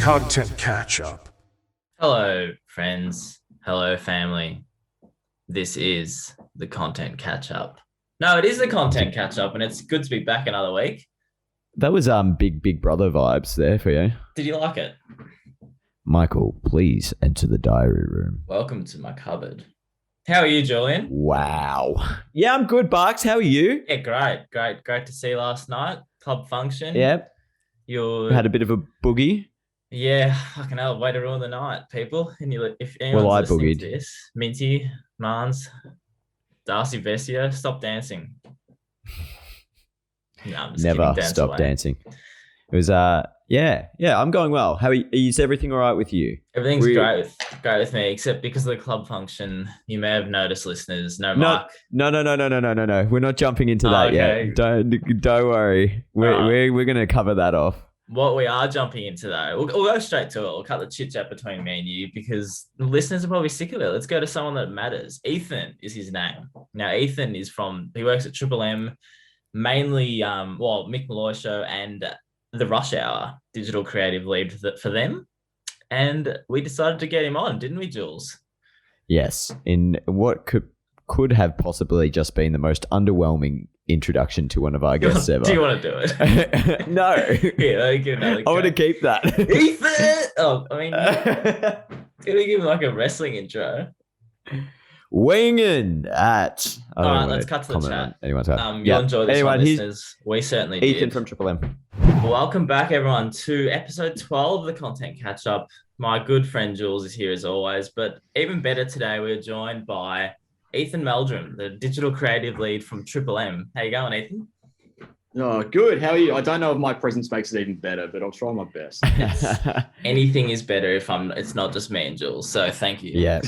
Content Catchup. Hello, friends. Hello, family. This is the Content Catch-Up. No, it is the Content Catch-Up, and it's good to be back another week. That was Big Brother vibes there for you. Did you like it? Michael, please enter the diary room. Welcome to my cupboard. How are you, Julian? Wow. Yeah, I'm good, Barks. How are you? Yeah, great to see you last night. Club function. Yep. You had a bit of a boogie. Yeah, fucking hell, way to ruin the night, people. And if anyone's I listening boogied. to this, Minty, Mans, Darcy Vessia, stop dancing. No, I'm just Never kidding, stop dancing. It was yeah, I'm going well. How is everything all right with you? Everything's great with me, except because of the club function. You may have noticed, listeners, no Mark. No. We're not jumping into that yet. Don't worry. We're gonna cover that off. What we are jumping into, though, we'll go straight to it. We'll cut the chit-chat between me and you because the listeners are probably sick of it. Let's go to someone that matters. Ethan is his name. Now, Ethan he works at Triple M, mainly, Mick Malloy Show and the Rush Hour digital creative lead for them. And we decided to get him on, didn't we, Jules? Yes, in what could have possibly just been the most underwhelming introduction to one of our guests ever. Do you want to do it? No. Yeah, give another I want to keep that. Ethan! Oh, I mean, can we give him like a wrestling intro? Winging at. All right, let's cut to the chat. Anyone's You'll enjoy this one, listeners. We certainly did. Ethan from Triple M. Welcome back, everyone, to episode 12 of the Content Catch-Up. My good friend Jules is here as always, but even better today, we're joined by Ethan Meldrum, the digital creative lead from Triple M. How you going, Ethan? Oh, good. How are you? I don't know if my presence makes it even better, but I'll try my best. Anything is better if it's not just me and Jules. So thank you. Yeah.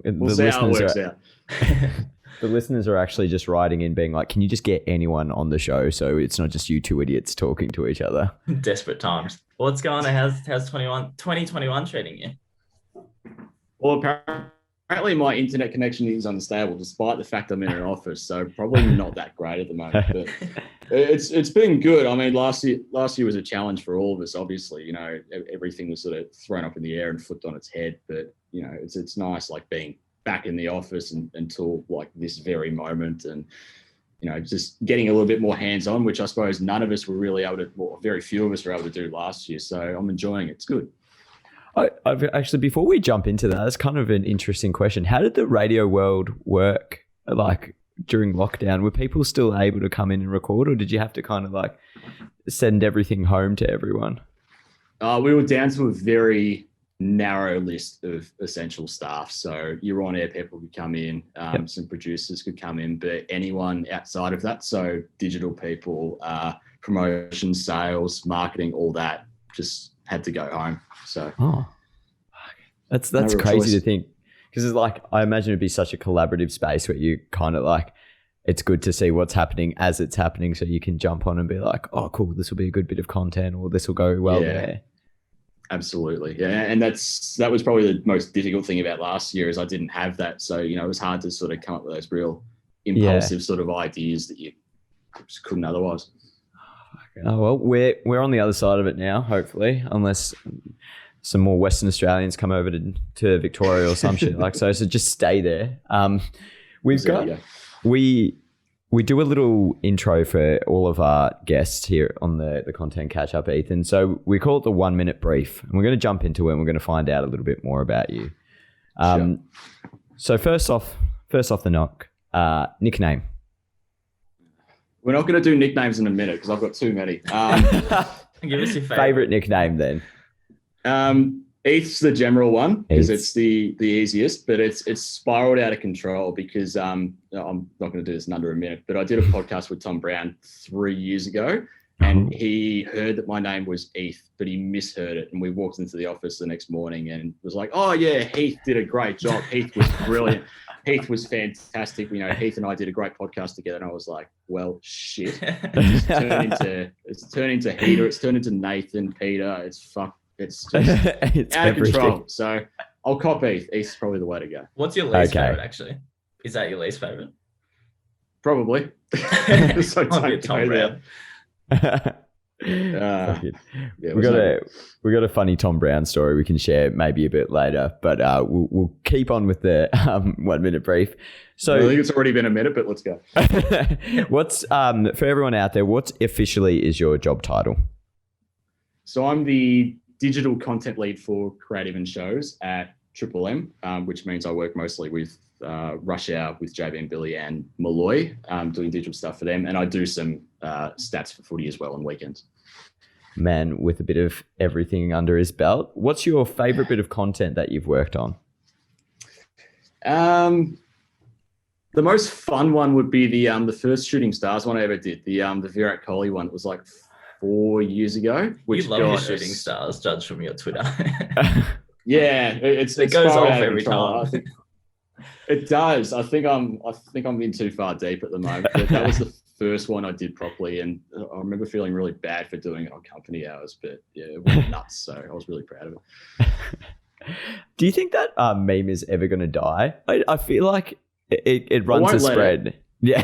We'll see how it works out. The listeners are actually just writing in being like, can you just get anyone on the show so it's not just you two idiots talking to each other? Desperate times. What's going on? How's 2021 treating you? Well, apparently my internet connection is unstable despite the fact I'm in an office, so probably not that great at the moment. But it's been good. I mean, last year was a challenge for all of us. Obviously, everything was sort of thrown up in the air and flipped on its head. But it's nice like being back in the office until like this very moment, and just getting a little bit more hands-on, which I suppose none of us were really able to, well, very few of us were able to do last year. So I'm enjoying it. It's good. I've actually, before we jump into that, that's kind of an interesting question. How did the radio world work like during lockdown? Were people still able to come in and record, or did you have to kind of like send everything home to everyone? We were down to a very narrow list of essential staff. So your on-air people could come in, some producers could come in, but anyone outside of that, so digital people, promotion, sales, marketing, all that, just had to go home. So that's crazy to think, because it's like, I imagine it'd be such a collaborative space where you kind of like, it's good to see what's happening as it's happening, so you can jump on and be like, oh cool, this will be a good bit of content, or this will go well there. Absolutely. Yeah. And that was probably the most difficult thing about last year, is I didn't have that. So, it was hard to sort of come up with those real impulsive sort of ideas that you just couldn't otherwise. Oh, well, we're on the other side of it now, hopefully, unless some more Western Australians come over to Victoria or some shit like so just stay there. We do a little intro for all of our guests here on the Content Catch-Up, Ethan. So we call it the 1 minute brief, and we're going to jump into it and we're going to find out a little bit more about you. Sure. So first off the knock, nickname. We're not going to do nicknames in a minute because I've got too many. Give us your favorite nickname then. Eith's the general one because it's the easiest, but it's spiraled out of control because I'm not going to do this in under a minute, but I did a podcast with Tom Brown 3 years ago, and he heard that my name was Eith, but he misheard it. And we walked into the office the next morning and was like, oh yeah, Heath did a great job. Heath was brilliant. Heath was fantastic. Heath and I did a great podcast together. And I was like, well, shit. It's turned into Heater. It's turned into Nathan, Peter. It's just it's out of control. So I'll cop Eith. Eith's probably the way to go. What's your least favorite, actually? Is that your least favorite? Probably. So I'll get Tom Brown. Yeah, we got a funny Tom Brown story we can share maybe a bit later, but we'll keep on with the 1 minute brief. So I think it's already been a minute, but let's go. What's for everyone out there, what officially is your job title? So I'm the digital content lead for creative and shows at Triple M, which means I work mostly with Rush Hour with JB and Billy and Malloy, doing digital stuff for them. And I do some stats for footy as well on weekends. Man with a bit of everything under his belt. What's your favorite bit of content that you've worked on? The most fun one would be the first Shooting Stars one I ever did, the Virat Kohli one. It was like 4 years ago. Which you love your Shooting Stars, judged from your Twitter. Yeah, it goes off every time. It does. I think I'm in too far deep at the moment. But that was the first one I did properly, and I remember feeling really bad for doing it on company hours. But yeah, it went nuts. So I was really proud of it. Do you think that meme is ever going to die? I feel like it runs a spread. Yeah.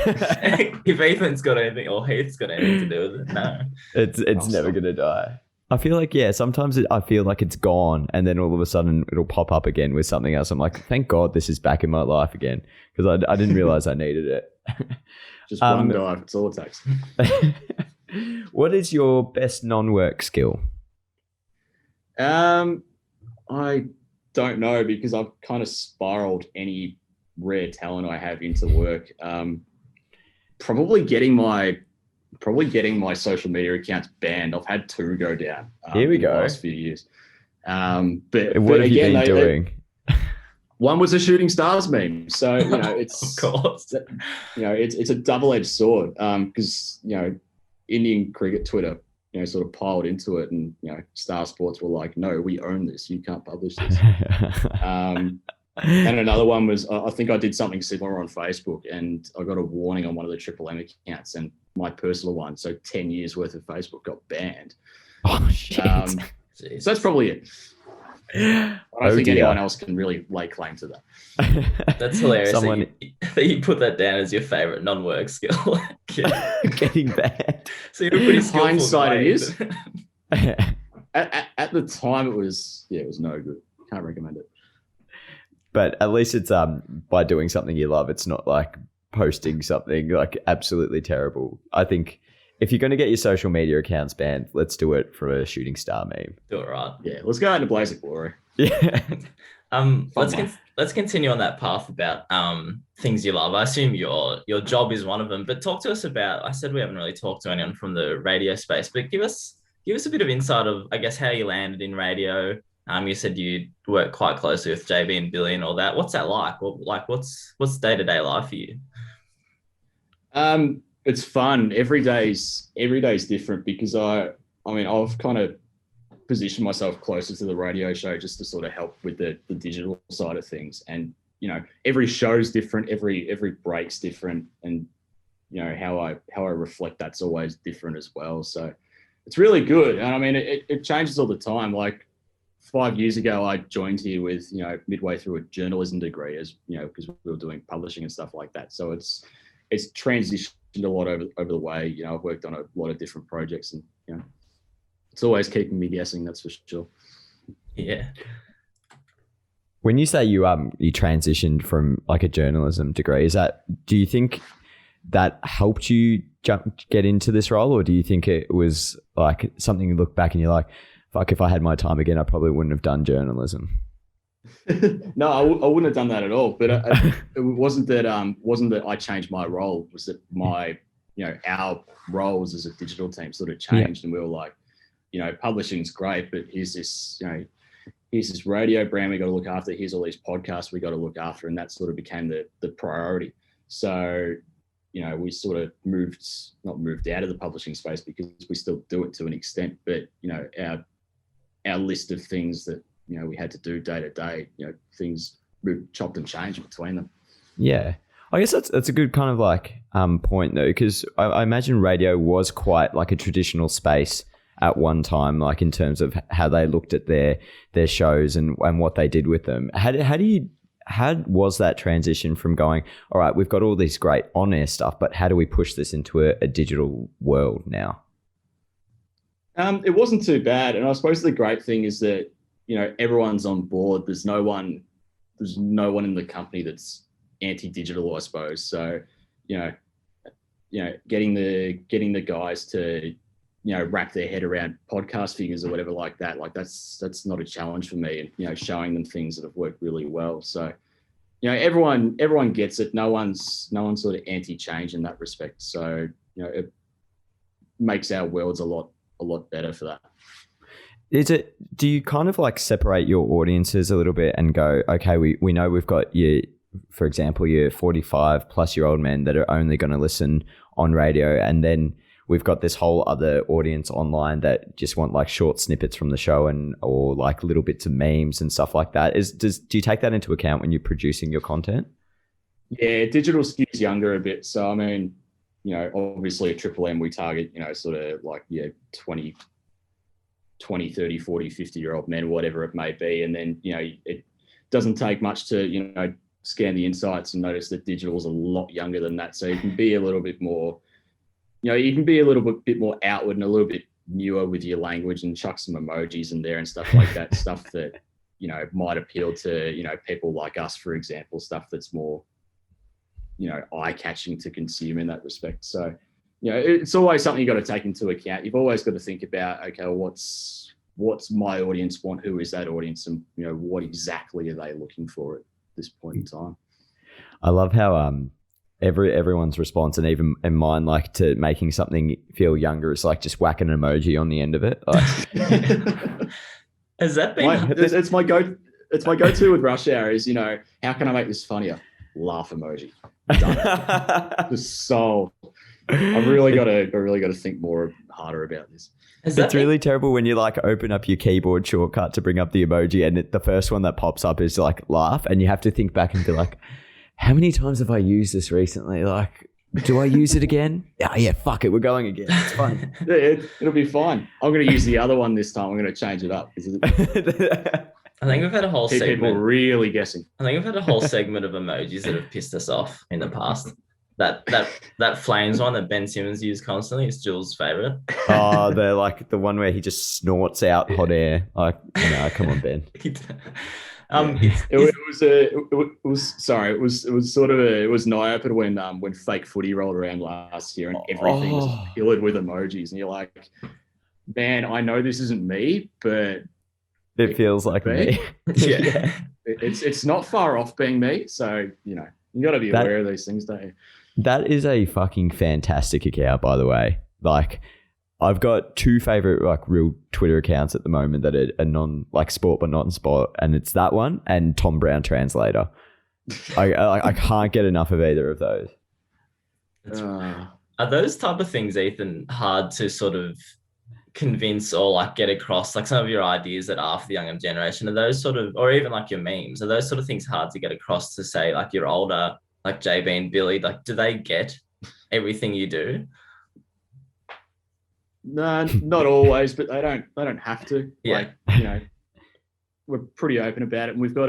If Ethan's got anything or Heath's got anything to do with it, no. It's never going to die. I feel like, sometimes I feel like it's gone and then all of a sudden it'll pop up again with something else. I'm like, thank God this is back in my life again, because I didn't realize I needed it. Just one dive, it's all it takes. What is your best non-work skill? I don't know, because I've kind of spiraled any rare talent I have into work. Probably getting my social media accounts banned. I've had 2 go down. Here we go. In the last few years. But what have you been doing? One was a Shooting Stars meme, so it's of course. It's a double-edged sword, because Indian cricket Twitter sort of piled into it, and Star Sports were like, no, we own this, you can't publish this. And another one was, I think I did something similar on Facebook, and I got a warning on one of the Triple M accounts, and my personal one, so 10 years worth of Facebook got banned. Oh shit! So that's probably it. I don't think anyone else can really lay claim to that. That's hilarious. That you put that down as your favorite non-work skill. Getting banned. So you're pretty skillful. Hindsight, it is. At the time, it was no good. Can't recommend it. But at least it's by doing something you love. It's not like posting something like absolutely terrible. I think if you're going to get your social media accounts banned, let's do it for a Shooting Star meme. Do it right. Yeah, let's go out into blaze of glory. Yeah. Let's continue on that path about things you love. I assume your job is one of them, but talk to us about. I said we haven't really talked to anyone from the radio space, but give us a bit of insight of, I guess, how you landed in radio. You said you work quite closely with JB and Billy and all that. What's that like? What's day-to-day life for you? It's fun. Every day's different, because I've kind of positioned myself closer to the radio show just to sort of help with the digital side of things. And every show's different, every break's different, and how I reflect that's always different as well. So it's really good. And it changes all the time. Like 5 years ago, I joined here with, midway through a journalism degree, as because we were doing publishing and stuff like that. So it's transitioned a lot over the way. I've worked on a lot of different projects, and it's always keeping me guessing, that's for sure. Yeah. When you say you transitioned from like a journalism degree, do you think that helped you get into this role, or do you think it was like something you look back and you're like, fuck, if I had my time again, I probably wouldn't have done journalism? No, I wouldn't have done that at all. But it wasn't that I changed my role. It was that my our roles as a digital team sort of changed, and we were like, publishing's great, but here's this radio brand we got to look after. Here's all these podcasts we got to look after, and that sort of became the priority. So we sort of not moved out of the publishing space, because we still do it to an extent, but our list of things that we had to do day to day, things chopped and changed between them. Yeah, I guess that's a good kind of like point though, because I imagine radio was quite like a traditional space at one time, like in terms of how they looked at their shows and what they did with them. How was that transition from going, all right, we've got all this great on-air stuff, but how do we push this into a digital world now? It wasn't too bad, and I suppose the great thing is that everyone's on board. There's no one in the company that's anti-digital, I suppose. So, getting the guys to wrap their head around podcast figures or whatever like that, like that's not a challenge for me. And showing them things that have worked really well. So, everyone gets it. No one's sort of anti-change in that respect. So, it makes our worlds a lot better for that. Do you kind of like separate your audiences a little bit and go, okay, we know we've got for example, your 45 plus year old men that are only going to listen on radio, and then we've got this whole other audience online that just want like short snippets from the show or like little bits of memes and stuff like that. Do you take that into account when you're producing your content? Yeah, digital skews younger a bit. So I mean, obviously at Triple M we target, sort of like 20, 30, 40, 50-year-old men, whatever it may be. And then, it doesn't take much to, scan the insights and notice that digital is a lot younger than that. So you can be a little bit more, bit more outward and a little bit newer with your language and chuck some emojis in there and stuff like that, stuff that, might appeal to, people like us, for example, stuff that's more, eye-catching to consume in that respect. So, it's always something you've got to take into account. You've always got to think about, okay, well, what's my audience want? Who is that audience? And, what exactly are they looking for at this point in time? I love how everyone's response, and even in mine, like to making something feel younger, is like just whacking an emoji on the end of it. Like, has that been? It's my go-to with Rush Hour is, how can I make this funnier? Laugh emoji. Done. Just solved. I really got to think harder about this. It's really terrible when you like open up your keyboard shortcut to bring up the emoji, and the first one that pops up is like laugh, and you have to think back and be like, how many times have I used this recently? Like, do I use it again? Yeah, fuck it, we're going again. It's fun. It'll be fine. I'm going to use the other one this time. I'm going to change it up. I think we've had a whole segment. People really guessing. I think we've had a whole segment of emojis that have pissed us off in the past. That flames one that Ben Simmons used constantly is Jules' favorite. Oh, they're like the one where he just snorts out hot air. Like, come on, Ben. It was an eye opener when fake footy rolled around last year and everything was pillared with emojis, and you're like, man, I know this isn't me, but it feels like me. Yeah. It's not far off being me. So, you got to be aware of these things, don't you? That is a fucking fantastic account, by the way. Like, I've got two favorite like real Twitter accounts at the moment that are non like sport but not in sport, and it's that one and Tom Brown Translator. I can't get enough of either of those. Are those type of things, Ethan, hard to sort of convince or like get across? Like some of your ideas that are for the younger generation, are those sort of, or even like your memes, are those sort of things hard to get across to, say, like your older, like JB and Billy? Like, do they get everything you do? No, not always, but they don't have to. Yeah. Like, we're pretty open about it, and we've got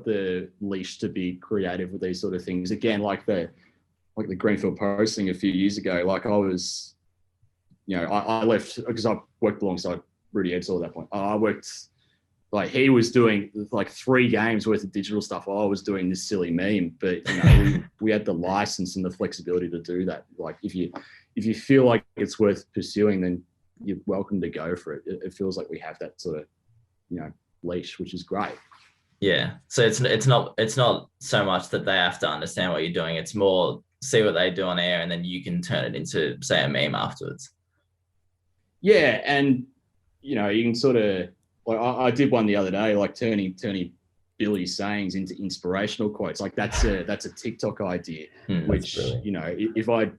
the leash to be creative with these sort of things. Again, like the Greenfield Post thing a few years ago. Like I was, I left because I worked alongside Rudy Edsall at that point. I worked, like he was doing like 3 games worth of digital stuff while I was doing this silly meme. But we had the license and the flexibility to do that. Like if you feel like it's worth pursuing, then you're welcome to go for it. It feels like we have that sort of, leash, which is great. Yeah. So it's not so much that they have to understand what you're doing. It's more see what they do on air, and then you can turn it into, say, a meme afterwards. Yeah, and you can sort of, like I did one the other day, like turning Billy's sayings into inspirational quotes. Like that's a TikTok idea, which if I'd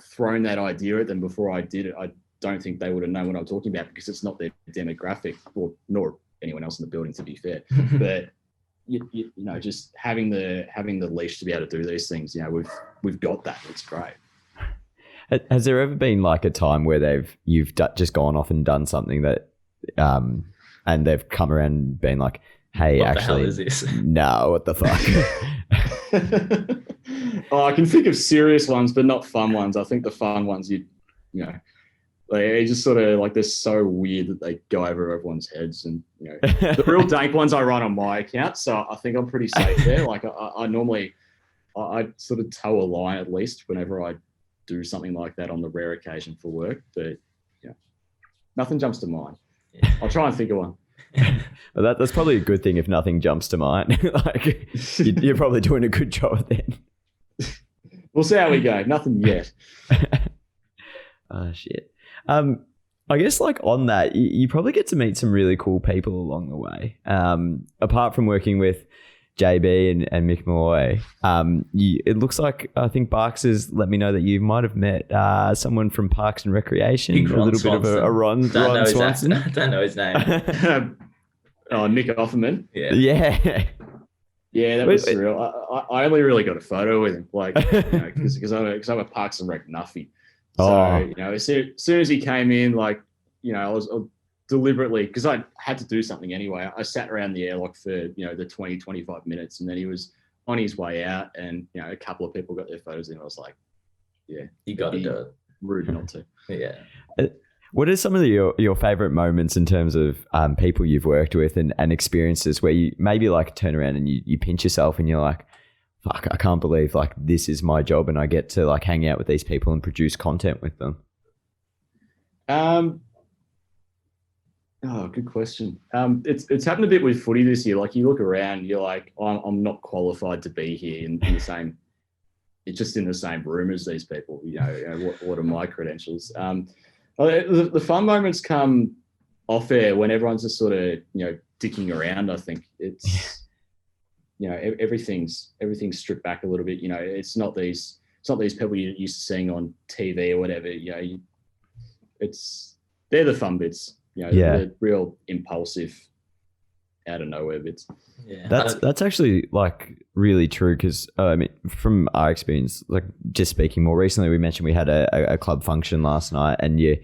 thrown that idea at them before I did it, I don't think they would have known what I'm talking about, because it's not their demographic, or nor anyone else in the building, to be fair. But just having the leash to be able to do these things, we've got that. It's great. Has there ever been like a time where you've just gone off and done something that, and they've come around and been like, "Hey, what actually, the hell is this?" No, what the fuck? I can think of serious ones, but not fun ones. I think the fun ones, Like, it just sort of like, they're so weird that they go over everyone's heads. And, you know, the real dank ones I run on my account. So I think I'm pretty safe there. Like I normally, I sort of toe a line at least whenever I do something like that on the rare occasion for work. But yeah, nothing jumps to mind. I'll try and think of one. Well, that's probably a good thing if nothing jumps to mind. Like you're probably doing a good job then. We'll see how we go. Nothing yet. Oh shit. I guess like on that, you probably get to meet some really cool people along the way. Apart from working with JB and Mick Malloy, it looks like, I think Barks has let me know that you might have met someone from Parks and Recreation, a little bit of a Ron Swanson. I don't know his name. Nick Offerman. Yeah. Yeah, that was surreal. I only really got a photo with him, like, because I'm a Parks and Rec nuffy. So, you know, as soon as he came in, like, you know, I was deliberately, because I had to do something anyway, I sat around the airlock for, you know, the 20, 25 minutes, and then he was on his way out, and, you know, a couple of people got their photos in. I was like, yeah, you got to do it. Rude not to. Yeah. What are some of your favorite moments in terms of people you've worked with and experiences where you maybe like turn around and you pinch yourself and you're like, fuck, I can't believe like this is my job and I get to like hang out with these people and produce content with them? Good question. It's happened a bit with footy this year. Like, you look around, you're like, I'm not qualified to be here in the same. It's just in the same room as these people. You know what are my credentials? The fun moments come off air when everyone's just sort of, you know, dicking around. I think it's. You know, everything's stripped back a little bit. You know, it's not these people you're used to seeing on TV or whatever. You know, they're the fun bits. You know, the real impulsive, out of nowhere bits. Yeah, that's actually like really true because I mean, from our experience, like just speaking more recently, we mentioned we had a club function last night, and you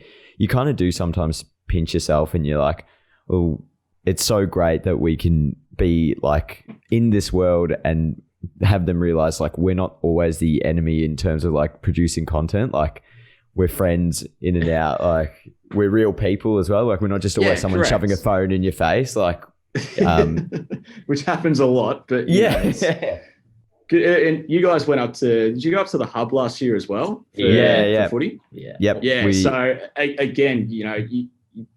kind of do sometimes pinch yourself, and you're like, well, it's so great that we can be like in this world and have them realize like we're not always the enemy in terms of like producing content. Like, we're friends in and out. Like, we're real people as well. Like, we're not just always someone shoving a phone in your face. Like, which happens a lot. But and you guys went up to. Did you go up to the hub last year as well? For footy. Yeah. So again, you know, you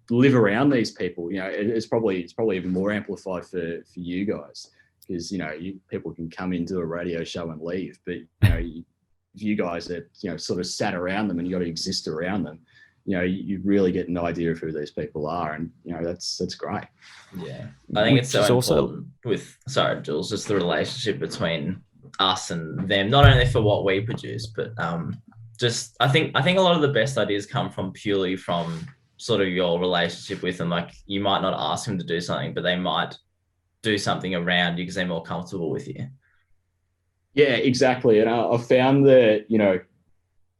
live around these people. You know, it's probably even more amplified for you guys because, you know, people can come into a radio show and leave, but, you know, if you guys are, you know, sort of sat around them and you got to exist around them, you know, you really get an idea of who these people are, and, you know, that's great. Yeah, I think it's so important with Jules, just the relationship between us and them, not only for what we produce, but just I think a lot of the best ideas come from purely from sort of your relationship with them. Like, you might not ask them to do something, but they might do something around you because they're more comfortable with you. Yeah, exactly. And I found that, you know,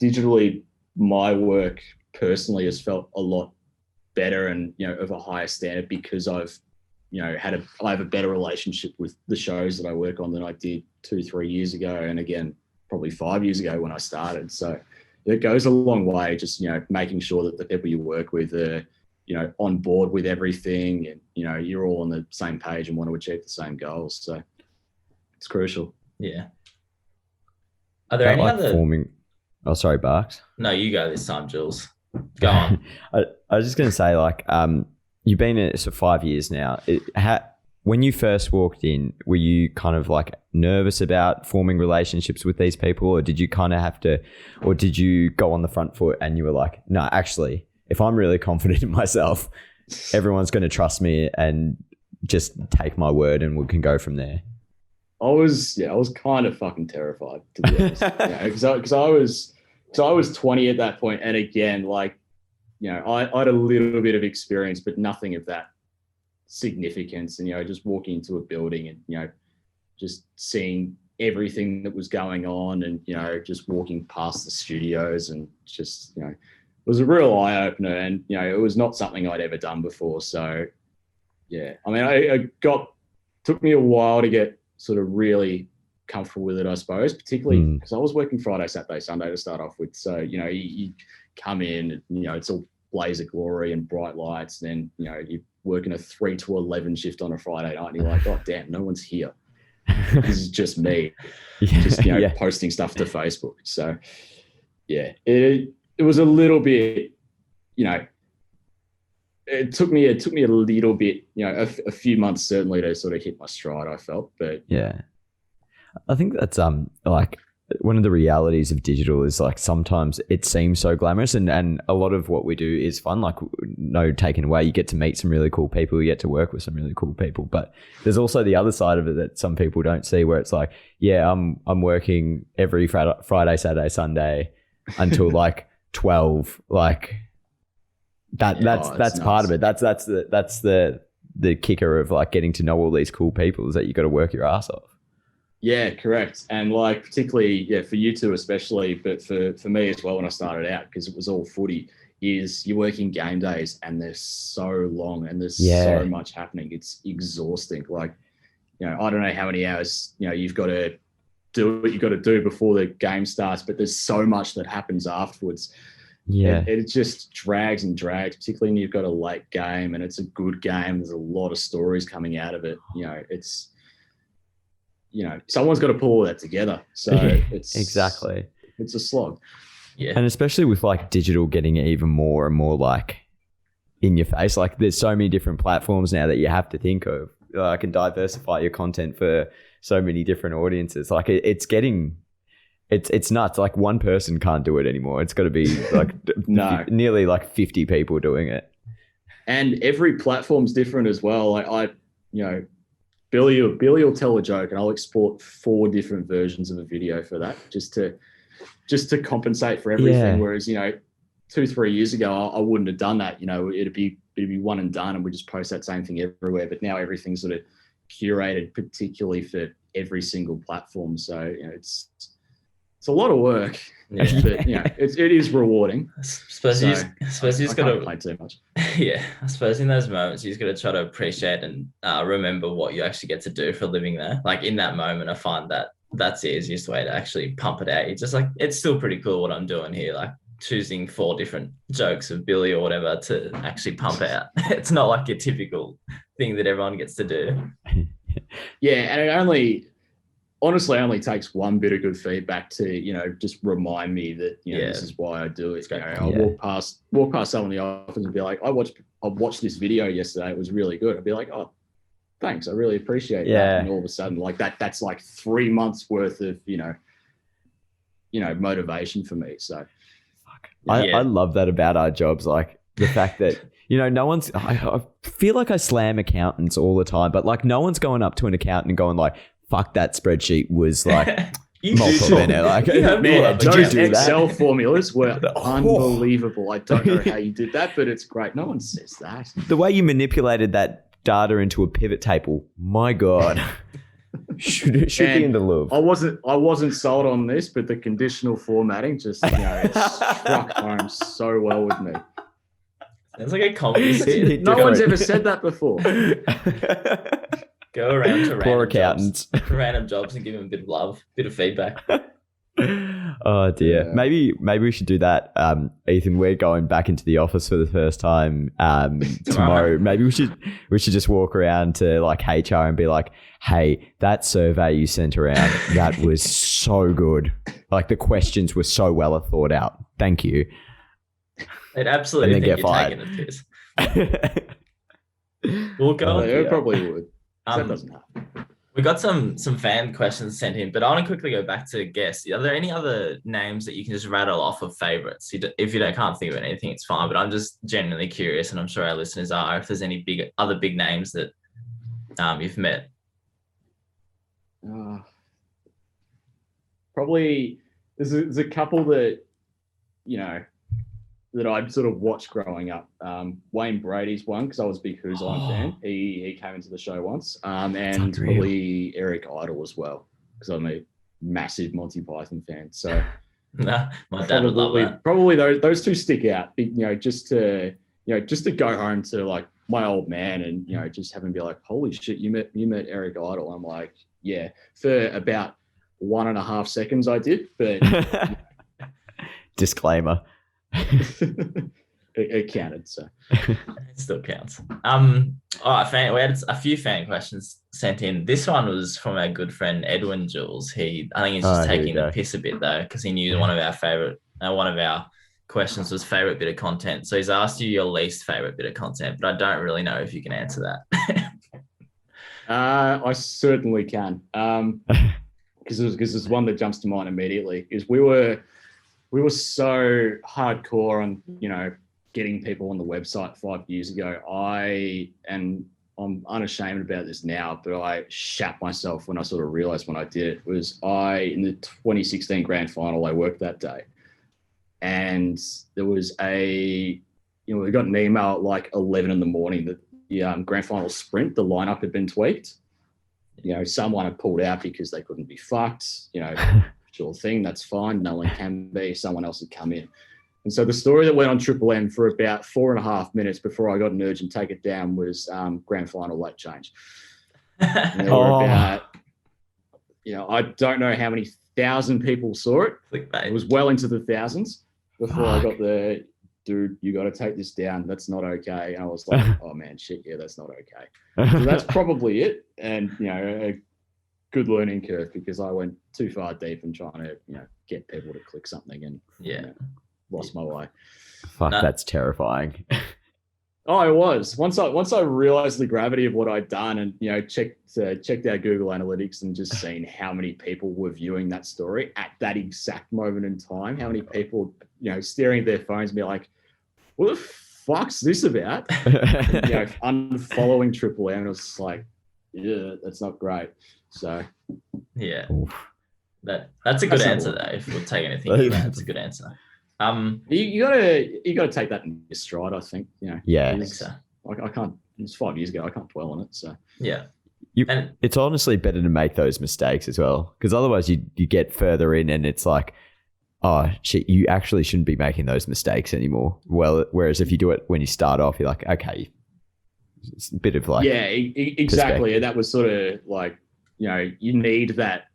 digitally, my work personally has felt a lot better and, you know, of a higher standard because I've, you know, I have a better relationship with the shows that I work on than I did 2-3 years ago. And again, probably 5 years ago when I started. So it goes a long way, just, you know, making sure that the people you work with are, you know, on board with everything, and, you know, you're all on the same page and want to achieve the same goals. So it's crucial. Yeah. Are there any other forming? Oh, sorry, Barks. No, you go this time, Jules. Go on. I was just going to say, like, you've been in it for 5 years now. When you first walked in, were you kind of like nervous about forming relationships with these people, or did you kind of have to, or did you go on the front foot and you were like, no, actually, if I'm really confident in myself, everyone's going to trust me and just take my word and we can go from there? I was kind of fucking terrified, to be honest, because I was 20 at that point, and again, like, you know, I had a little bit of experience, but nothing of that significance. And, you know, just walking into a building and, you know, just seeing everything that was going on, and, you know, just walking past the studios, and just, you know, it was a real eye opener, and, you know, it was not something I'd ever done before. So yeah, I mean, took me a while to get sort of really comfortable with it, I suppose, particularly because I was working Friday, Saturday, Sunday to start off with. So, you know, you come in, and, you know, it's all blaze of glory and bright lights. Then, you know, you're working a 3 to 11 shift on a Friday night and you're like, oh, damn, no one's here. This is just me, just, you know, posting stuff to Facebook. So, yeah, it was a little bit, you know, it took me a little bit, you know, a few months certainly to sort of hit my stride, I felt. But yeah, I think that's like one of the realities of digital is like sometimes it seems so glamorous and a lot of what we do is fun, like no taken away. You get to meet some really cool people, you get to work with some really cool people, but there's also the other side of it that some people don't see where it's like, yeah, I'm working every Friday, Saturday, Sunday until like 12, like that's part of it. That's the kicker of like getting to know all these cool people is that you got to work your ass off. Yeah, correct. And like particularly, yeah, for you two especially, but for me as well when I started out, because it was all footy, is you're working game days and they're so long and there's so much happening. It's exhausting. Like, you know, I don't know how many hours, you know, you've got to do what you've got to do before the game starts, but there's so much that happens afterwards. Yeah. And it just drags and drags, particularly when you've got a late game and it's a good game. There's a lot of stories coming out of it. You know, it's, you know, someone's got to pull all that together. So it's exactly, it's a slog. Yeah. And especially with like digital getting even more and more like in your face, like there's so many different platforms now that you have to think of. I can diversify your content for so many different audiences. Like it's getting, it's nuts. Like one person can't do it anymore. It's got to be like nearly like 50 people doing it. And every platform's different as well. Like you know, Billy will tell a joke and I'll export 4 different versions of a video for that just to compensate for everything. Yeah. Whereas, you know, 2-3 years ago, I wouldn't have done that. You know, it'd be one and done and we just post that same thing everywhere. But now everything's sort of curated particularly for every single platform. So, you know, it's a lot of work. Yeah. But, you know, it is rewarding. I suppose you just got to play too much. Yeah, I suppose in those moments you just got to try to appreciate and remember what you actually get to do for a living there. Like in that moment, I find that that's the easiest way to actually pump it out. You're just like, it's still pretty cool what I'm doing here. Like choosing 4 different jokes of Billy or whatever to actually pump out. It's not like your typical thing that everyone gets to do. Yeah, and it honestly only takes one bit of good feedback to, you know, just remind me that, you know, this is why I do it. You know, I'll walk past someone in the office and be like, I watched this video yesterday. It was really good. I'd be like, oh, thanks. I really appreciate that. And all of a sudden, like that's like 3 months worth of, you know, motivation for me. So I love that about our jobs. Like the fact that, you know, I feel like I slam accountants all the time, but like no one's going up to an accountant and going like, fuck, that spreadsheet was like multi-minute. Like, man, those Excel formulas were unbelievable. I don't know how you did that, but it's great. No one says that. The way you manipulated that data into a pivot table, my God. should be in the loop. I wasn't sold on this, but the conditional formatting just, you know, it struck home so well with me. It's like a comedy. No one's ever said that before. Go around to poor accountants, random jobs and give them a bit of love, bit of feedback. Oh dear. Yeah. Maybe we should do that. Ethan, we're going back into the office for the first time tomorrow. Maybe we should just walk around to like HR and be like, hey, that survey you sent around, that was so good. Like the questions were so well thought out. Thank you. It absolutely think you're taking a piss. We'll go. It probably would. That doesn't happen. We got some fan questions sent in, but I want to quickly go back to guests. Are there any other names that you can just rattle off of favorites? If you can't think of anything, it's fine. But I'm just genuinely curious, and I'm sure our listeners are. If there's any other big names that you've met. Probably there's a couple that, you know, that I'd sort of watched growing up. Wayne Brady's one, because I was a big Who's On fan. He came into the show once. And probably Eric Idle as well, because I'm a massive Monty Python fan. So my dad would love that. Probably those two stick out, you know, just to go home to like my old man and, you know, just have him be like, holy shit, you met Eric Idle. I'm like, yeah, for about 1.5 seconds I did, but disclaimer. it counted. So it still counts. All right, we had a few fan questions sent in. This one was from our good friend Edwin Jules. I think he's just taking the piss a bit though, because he knew one of our questions was favorite bit of content. So he's asked you your least favorite bit of content, but I don't really know if you can answer that. I certainly can. Because there's one that jumps to mind immediately. Is we were so hardcore on getting people on the website 5 years ago. I'm unashamed about this now, but I shat myself when I sort of realized when I did it. In the 2016 grand final, I worked that day, and there was we got an email at like 11 in the morning that the grand final sprint, the lineup had been tweaked. Someone had pulled out because they couldn't be fucked. Sure thing, that's fine. No one can be. Someone else had come in. And so the story that went on Triple M for about 4.5 minutes before I got an urgent take it down was grand final late change. And there were about, I don't know how many thousand people saw it. It was well into the thousands before I got the, dude, you got to take this down. That's not okay. And I was like, oh man, shit, yeah, that's not okay. So that's probably it. And, a good learning curve, because I went too far deep in trying to, get people to click something and lost my way. Fuck, that's terrifying. Oh, it was. Once I realized the gravity of what I'd done and, checked out Google Analytics and just seen how many people were viewing that story at that exact moment in time, how many people, staring at their phones and be like, what the fuck's this about? And, unfollowing Triple M, and it was just like, yeah, that's not great. So yeah, that's a good answer though. If we'll take anything, that's a good answer. You gotta take that in your stride, I think. Yeah, I think so. I can't. It's 5 years ago. I can't dwell on it. So yeah, it's honestly better to make those mistakes as well, because otherwise you get further in and it's like, oh shit, you actually shouldn't be making those mistakes anymore. Well, whereas if you do it when you start off, you're like, okay, it's a bit of like, yeah, exactly. And that was sort of like, you need that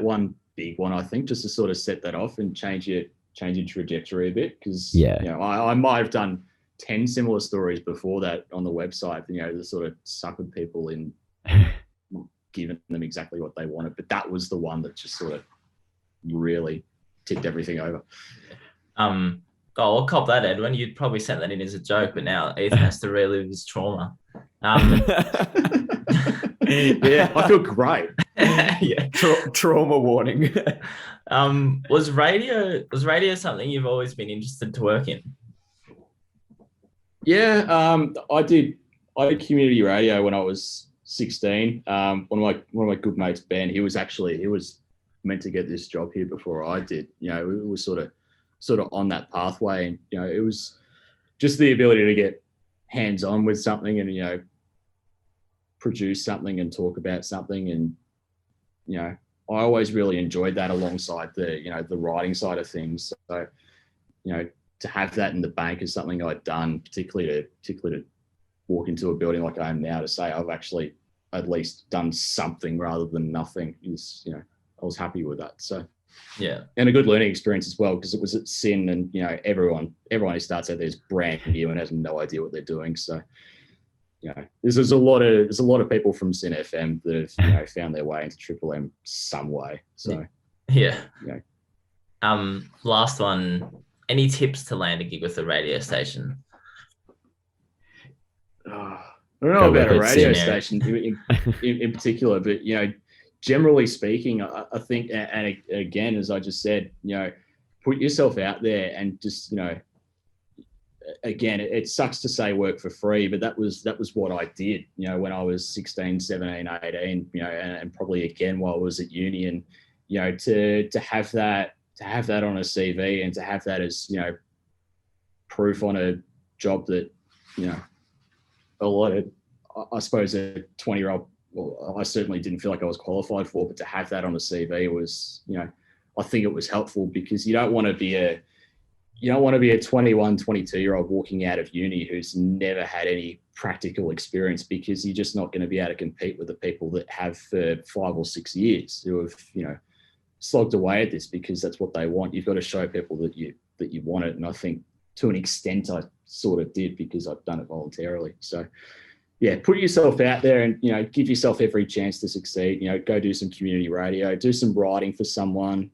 one big one, I think, just to sort of set that off and change your trajectory a bit. Because I might have done 10 similar stories before that on the website, to sort of suckered people in, giving them exactly what they wanted. But that was the one that just sort of really tipped everything over. I'll cop that, Edwin. You'd probably sent that in as a joke, but now Ethan has to relive his trauma. Yeah, I feel great. Yeah, trauma warning. Was radio something you've always been interested to work in? Yeah, I did community radio when I was 16. One of my good mates, Ben, he was meant to get this job here before I did. It was sort of on that pathway, and it was just the ability to get hands-on with something and produce something and talk about something. And I always really enjoyed that alongside the writing side of things. So to have that in the bank is something I'd done, particularly to walk into a building like I am now, to say I've actually at least done something rather than nothing is, I was happy with that. So yeah, and a good learning experience as well, because it was at SYN, and everyone who starts out there is brand new and has no idea what they're doing. So there's a lot of people from SYN FM that have found their way into Triple M some way. So yeah. Last one. Any tips to land a gig with a radio station? I don't know about a radio station in particular, but generally speaking, I think, and again, as I just said, put yourself out there and just, again, it sucks to say work for free, but that was what I did, when I was 16, 17, 18, and probably again while I was at uni, and, to have that on a CV and to have that as, proof on a job that, a lot of, I suppose, a 20-year-old, well, I certainly didn't feel like I was qualified for, but to have that on a CV was, I think it was helpful, because you don't want to be a 21, 22-year-old walking out of uni who's never had any practical experience, because you're just not going to be able to compete with the people that have for 5 or 6 years, who have, slogged away at this because that's what they want. You've got to show people that you want it. And I think, to an extent I sort of did because I've done it voluntarily. So yeah, put yourself out there and, give yourself every chance to succeed. Go do some community radio, do some writing for someone,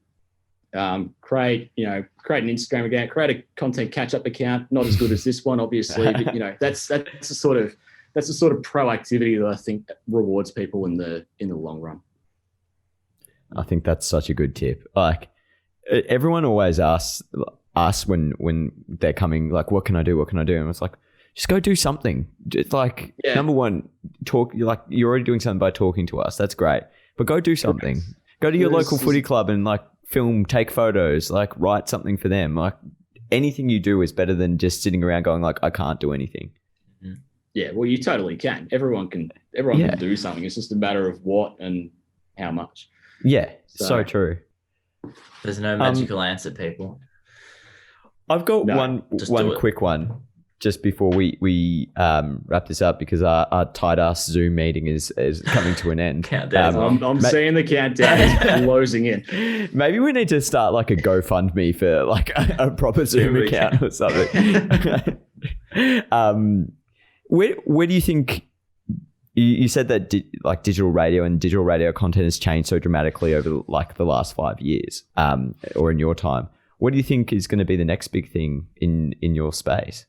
create an Instagram account, create a content catch-up account. Not as good as this one, obviously, but that's the sort of proactivity that I think rewards people in the long run. I think that's such a good tip. Like, everyone always asks us when they're coming, like, what can I do? And it's like, just go do something. It's like, number one, talk. You're already doing something by talking to us. That's great. But go do something. Go to your local footy club and like film, take photos, like write something for them. Like, anything you do is better than just sitting around going like, I can't do anything. Yeah, well, you totally can. Everyone can do something. It's just a matter of what and how much. Yeah, so true. There's no magical answer, people. I've got one quick one just before we wrap this up, because our tight ass Zoom meeting is coming to an end. Countdown. I'm seeing the countdown is closing in. Maybe we need to start like a GoFundMe for like a proper Zoom account or something. Where do you think? You said that digital radio and digital radio content has changed so dramatically over like the last 5 years, or in your time. What do you think is going to be the next big thing in your space?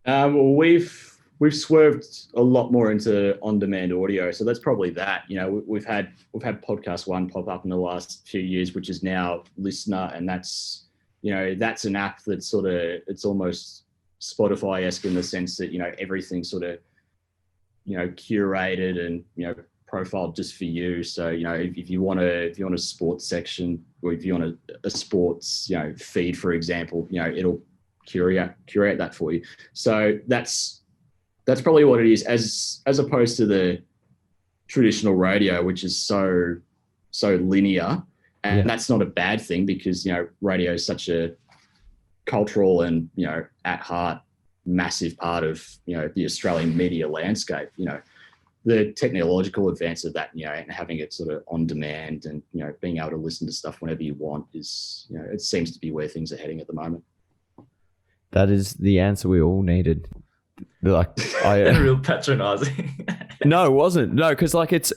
Well, we've swerved a lot more into on-demand audio, so that's probably that. We've had Podcast One pop up in the last few years, which is now Listener, and that's an app that's it's almost Spotify-esque in the sense that everything's sort of curated and profiled just for you. So if you want a sports section, or if you want a sports feed, for example, it'll curate that for you. So that's probably what it is, as opposed to the traditional radio, which is so linear. And that's not a bad thing, because radio is such a cultural and at heart massive part of the Australian media landscape. The technological advance of that, and having it sort of on demand and being able to listen to stuff whenever you want is it seems to be where things are heading at the moment. That is the answer we all needed. Like, real patronizing. No, it wasn't. No, because like it's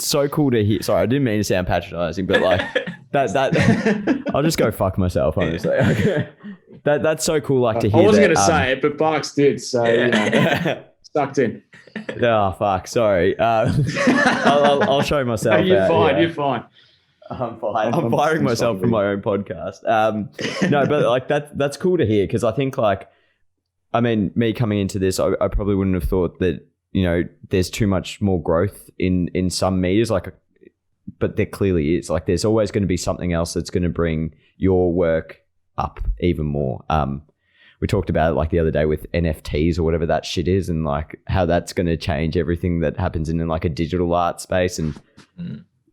so cool to hear. Sorry, I didn't mean to sound patronizing, but like that I'll just go fuck myself, honestly. Okay. That's so cool, like, to hear. I wasn't going to say it, but Barks did, so sucked in. Oh fuck! Sorry. I'll show myself. You're fine. You're fine. I'm fine. I'm firing myself from my own podcast. No, but like that's cool to hear, because I think, like, I mean, me coming into this, I probably wouldn't have thought that there's too much more growth in some medias, like, but there clearly is. Like, there's always going to be something else that's going to bring your work up even more. We talked about it like the other day with NFTs or whatever that shit is, and like how that's going to change everything that happens in like a digital art space. And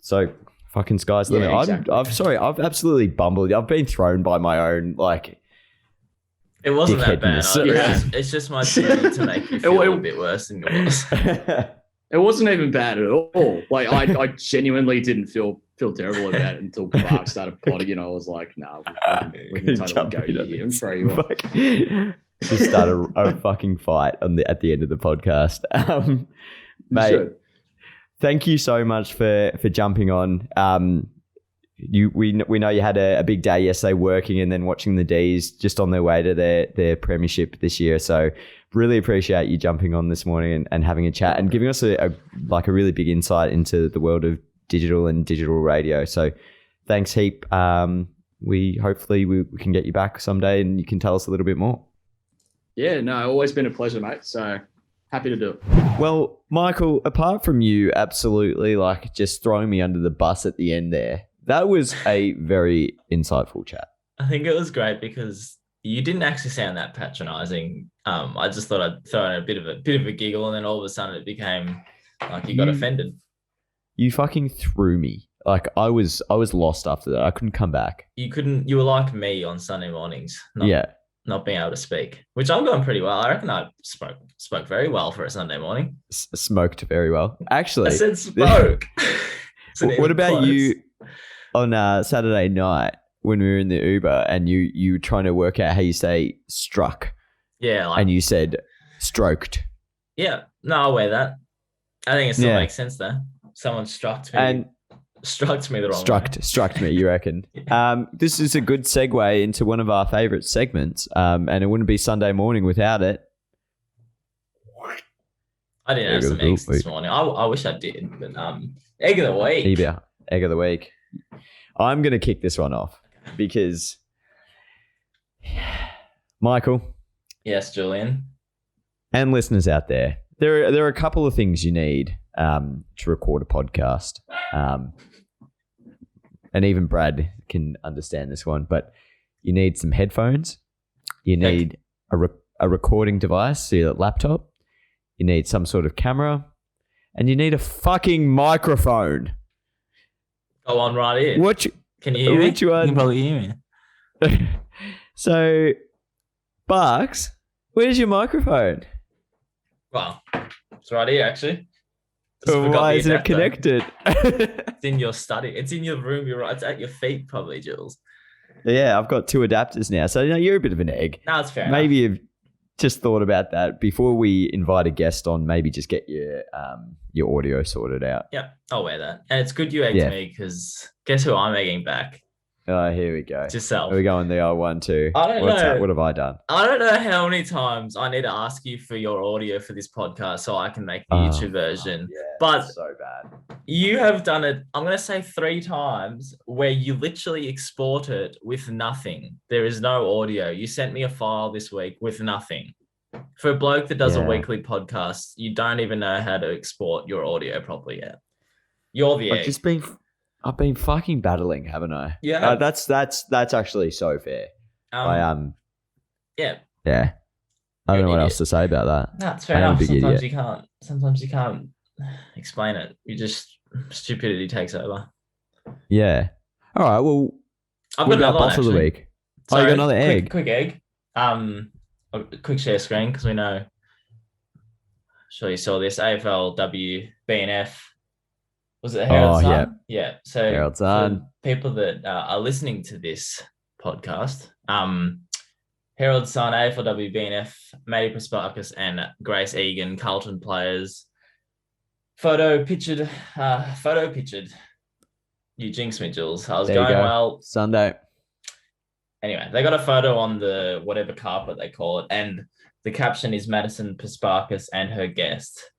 so fucking sky's the limit. Exactly. I'm sorry, I've absolutely bumbled. I've been thrown by my own, like, it wasn't that bad. It's just my duty to make you feel a bit worse than it was. It wasn't even bad at all. Like, I genuinely didn't feel terrible about it until Clark started plotting, I was like, no, we can totally go here and throw you off. Just start a fucking fight at the end of the podcast. Mate, thank you so much for jumping on. We know you had a big day yesterday working and then watching the D's just on their way to their premiership this year. So really appreciate you jumping on this morning and having a chat and giving us a really big insight into the world of digital and digital radio. So thanks heap. We can get you back someday and you can tell us a little bit more. Yeah, no, always been a pleasure, mate. So happy to do it. Well, Michael, apart from you absolutely like just throwing me under the bus at the end there, that was a very insightful chat. I think it was great because you didn't actually sound that patronizing. I just thought I'd throw in a bit of a giggle, and then all of a sudden it became like you got offended. You fucking threw me. Like, I was lost after that. I couldn't come back. You were like me on Sunday mornings. Not being able to speak, which I've gone pretty well. I reckon I spoke very well for a Sunday morning. Smoked very well. Actually. I said spoke. What about you on Saturday night when we were in the Uber and you were trying to work out how you say struck. Yeah. And you said stroked. Yeah. No, I'll wear that. I think it still makes sense though. Someone struck me the wrong way. Struck me, you reckon? Yeah. This is a good segue into one of our favourite segments, and it wouldn't be Sunday morning without it. I didn't have some eggs this morning. I wish I did, but egg of the week. Egg of the week. I'm going to kick this one off because Michael. Yes, Julian. And listeners out there, there are a couple of things you need to record a podcast. And even Brad can understand this one, but you need some headphones. You need a recording device, so your laptop. You need some sort of camera. And you need a fucking microphone. Go on right here. Can you hear me? Which one? You can probably hear me. So, Bucks, where's your microphone? Well, it's right here, actually. Why isn't it connected? It's in your study. It's in your room. You're right. It's at your feet, probably, Jules. Yeah, I've got 2 adapters now. So, you're a bit of an egg. No, it's fair Maybe enough. You've just thought about that before we invite a guest on. Maybe just get your audio sorted out. Yeah, I'll wear that. And it's good you egged me because guess who I'm egging back? Oh, here we go. Yourself. We're going the R1 too. I don't know. What have I done? I don't know how many times I need to ask you for your audio for this podcast so I can make the YouTube version. Yeah, but so bad. You have done it, I'm going to say 3 times where you literally export it with nothing. There is no audio. You sent me a file this week with nothing. For a bloke that does a weekly podcast, you don't even know how to export your audio properly yet. You're the egg. I've been fucking battling, haven't I? Yeah. That's actually so fair. Yeah. Yeah. I don't know what else to say about that. No, it's fair enough. Sometimes you can't explain it. Stupidity takes over. Yeah. All right. Well, I've got another boss of the week. So, you got another egg. Quick egg. A quick share screen because we know. Sure, you saw this AFLW BNF. Was it Herald Sun? Yeah. So Herald Sun. People that are listening to this podcast, Herald Sun, AFLW BNF, Maddie Prasparkas and Grace Egan, Carlton players. Photo pictured. You jinxed me, Jules. I was going well. Sunday. Anyway, they got a photo on the whatever carpet they call it, and the caption is Madison Prasparkas and her guest.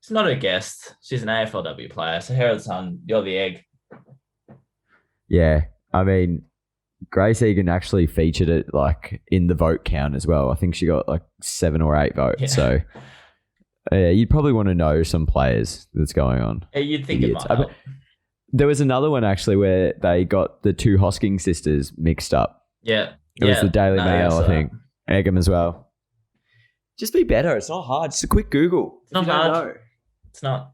It's not her guest. She's an AFLW player. So Herald Sun, you're the egg. Yeah. I mean, Grace Egan actually featured it in the vote count as well. I think she got 7 or 8 votes. Yeah. So you'd probably want to know some players that's going on. Yeah, you'd think it might help. There was another one actually where they got the 2 Hosking sisters mixed up. Yeah. It was the Daily Mail, I think. Eggum as well. Just be better. It's not hard. Just a quick Google. It's not hard. It's not.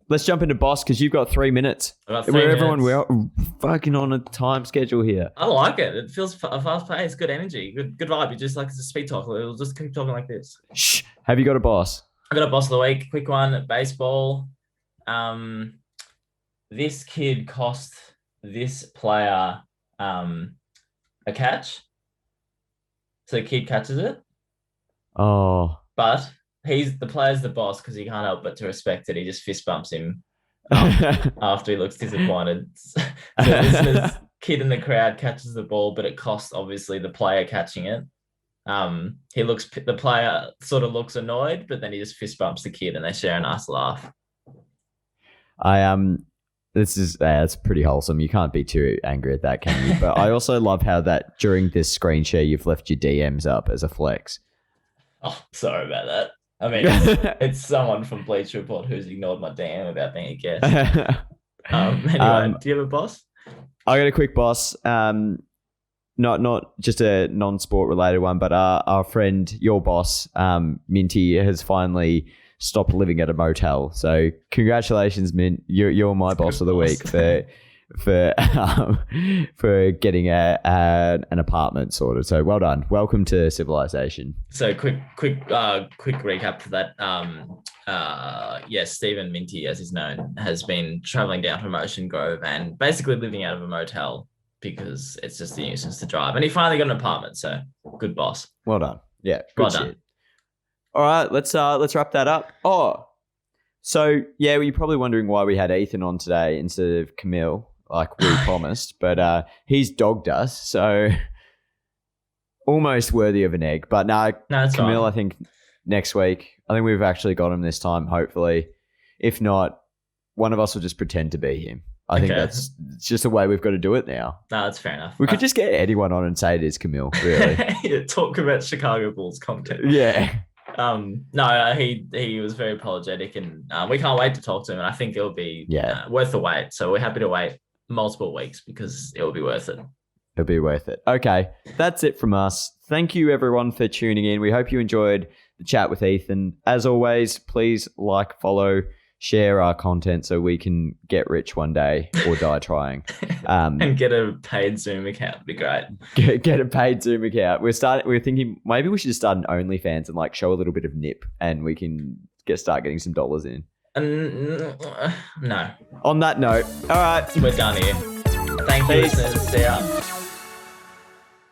Let's jump into boss because you've got 3 minutes. We're fucking on a time schedule here. I like it. It feels a fast pace, good energy, good vibe. You just it's a speed talk. We'll just keep talking like this. Shh. Have you got a boss? I got a boss of the week. Quick one. Baseball. This kid cost this player a catch. So the kid catches it. Oh. But the player's the boss because he can't help but to respect it. He just fist bumps him after he looks disappointed. So this kid in the crowd catches the ball, but it costs obviously the player catching it. The player sort of looks annoyed, but then he just fist bumps the kid and they share a nice laugh. That's pretty wholesome. You can't be too angry at that, can you? But I also love how that during this screen share, you've left your DMs up as a flex. Oh, sorry about that. I mean, it's someone from Bleach Report who's ignored my DM without being a guest. Anyway, do you have a boss? I got a quick boss. Not just a non-sport related one, but our friend, your boss, Minty, has finally stopped living at a motel. So congratulations, Mint. You're my boss of the week for getting an apartment sorted. So well done. Welcome to civilization. So quick recap for that. Yes, Stephen Minty, as he's known, has been traveling down from Ocean Grove and basically living out of a motel because it's just a nuisance to drive. And he finally got an apartment, so good boss. Well done. Yeah, good Well shit. done. All right, let's wrap that up. Oh, so yeah, you're probably wondering why we had Ethan on today instead of Camille, like we promised, but he's dogged us, so almost worthy of an egg. But no, it's Camille, fine. I think next week, I think we've actually got him this time, hopefully. If not, one of us will just pretend to be him. I think it's just the way we've got to do it now. No, that's fair enough. We could just get anyone on and say it is Camille, really. Yeah, talk about Chicago Bulls content. Yeah. No, he was very apologetic, and we can't wait to talk to him. And I think it'll be worth the wait. So we're happy to wait multiple weeks because it will be worth it. It'll be worth it. Okay, that's it from us. Thank you, everyone, for tuning in. We hope you enjoyed the chat with Ethan. As always, please like, follow, share our content so we can get rich one day or die trying. And get a paid Zoom account would be great. Get a paid Zoom account. We're thinking maybe we should start an OnlyFans and like show a little bit of nip, and we can start getting some dollars in. No. On that note, all right, we're done here. Thank you, listeners. See ya.